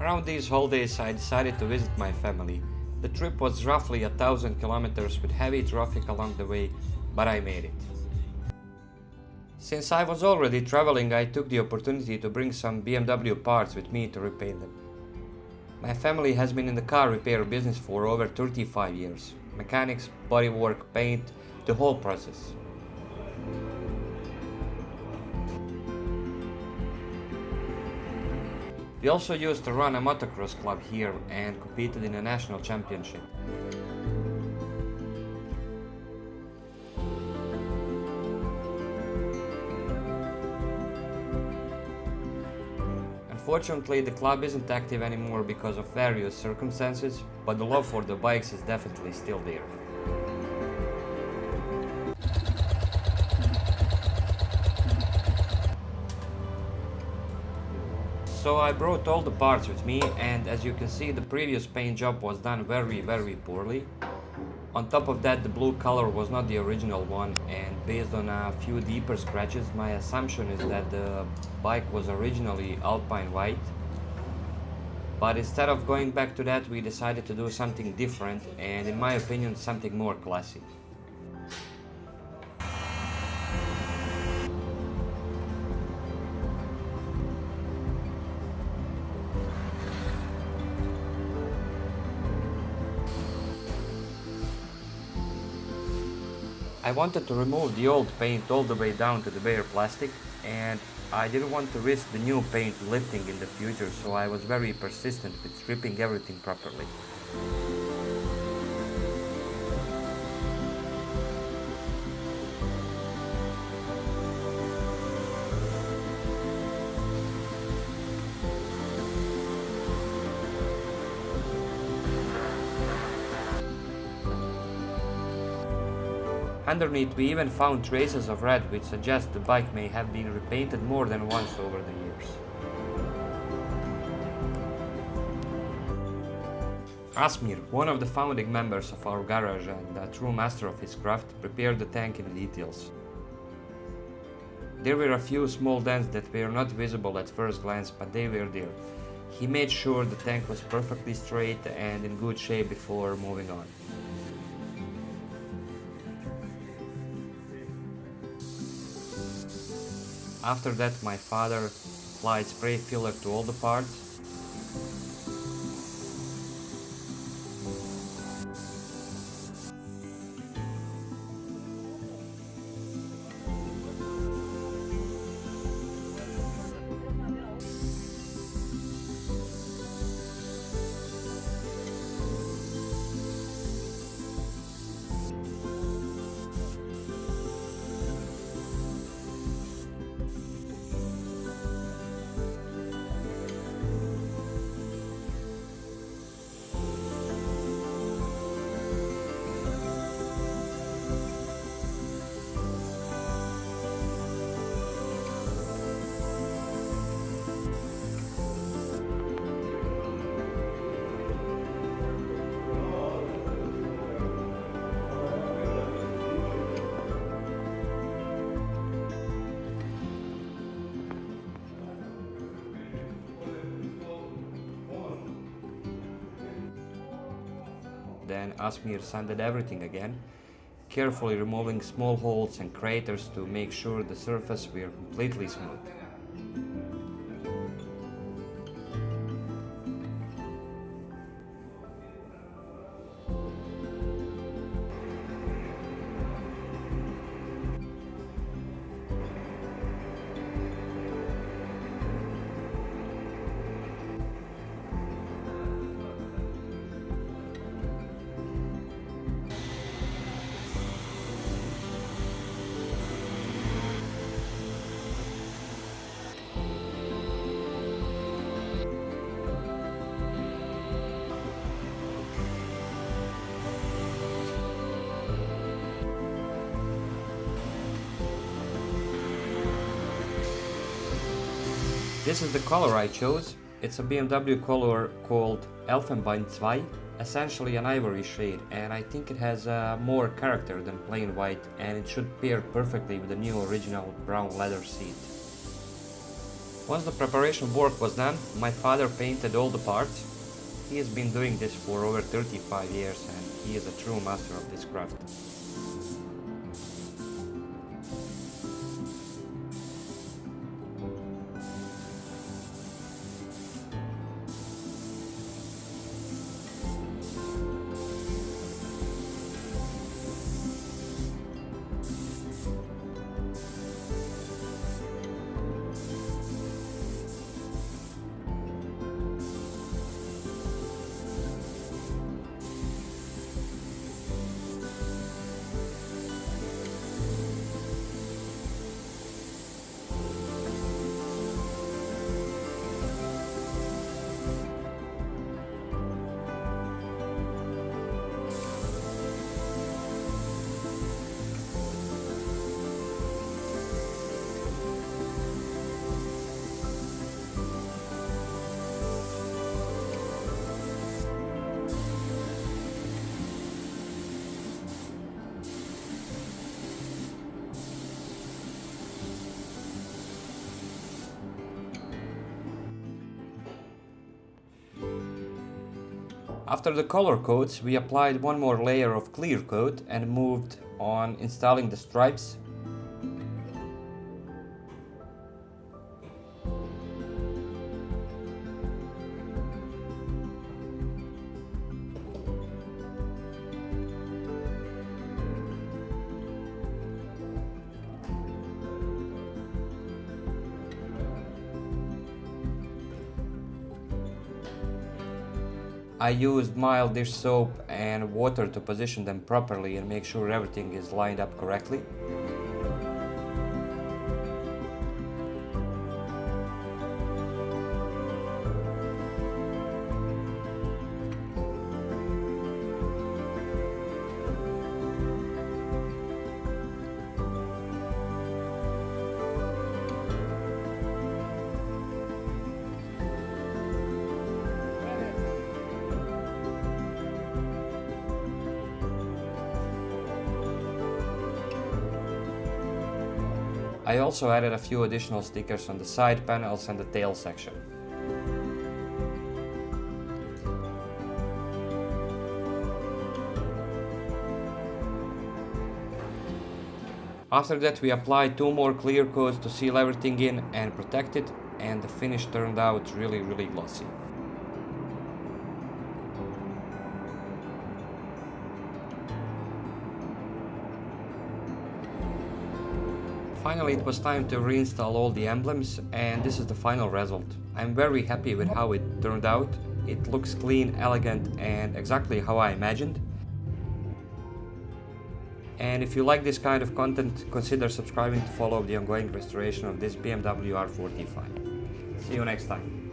Around these holidays I decided to visit my family. The trip was roughly 1,000 kilometers with heavy traffic along the way, but I made it. Since I was already traveling, I took the opportunity to bring some BMW parts with me to repaint them. My family has been in the car repair business for over 35 years. Mechanics, bodywork, paint, the whole process. We also used to run a motocross club here and competed in a national championship. Unfortunately, the club isn't active anymore because of various circumstances, but the love for the bikes is definitely still there. So I brought all the parts with me, and as you can see, the previous paint job was done very poorly. On top of that, the blue color was not the original one, and based on a few deeper scratches, my assumption is that the bike was originally Alpine white. But instead of going back to that, we decided to do something different, and in my opinion, something more classy. I wanted to remove the old paint all the way down to the bare plastic, and I didn't want to risk the new paint lifting in the future, so I was very persistent with stripping everything properly. Underneath, we even found traces of red, which suggests the bike may have been repainted more than once over the years. Asmir, one of the founding members of our garage and a true master of his craft, prepared the tank in details. There were a few small dents that were not visible at first glance, but they were there. He made sure the tank was perfectly straight and in good shape before moving on. After that, my father applied spray filler to all the parts. Then Asmir sanded everything again, carefully removing small holes and craters to make sure the surface were completely smooth. This is the color I chose. It's a BMW color called Elfenbein II, essentially an ivory shade, and I think it has more character than plain white, and it should pair perfectly with the new original brown leather seat. Once the preparation work was done, my father painted all the parts. He has been doing this for over 35 years and he is a true master of this craft. After the color coats, we applied one more layer of clear coat and moved on installing the stripes. I used mild dish soap and water to position them properly and make sure everything is lined up correctly. I also added a few additional stickers on the side panels and the tail section. After that we applied two more clear coats to seal everything in and protect it, and the finish turned out really glossy. Finally, it was time to reinstall all the emblems, and this is the final result. I'm very happy with how it turned out. It looks clean, elegant, and exactly how I imagined. And if you like this kind of content, consider subscribing to follow the ongoing restoration of this BMW R45. See you next time.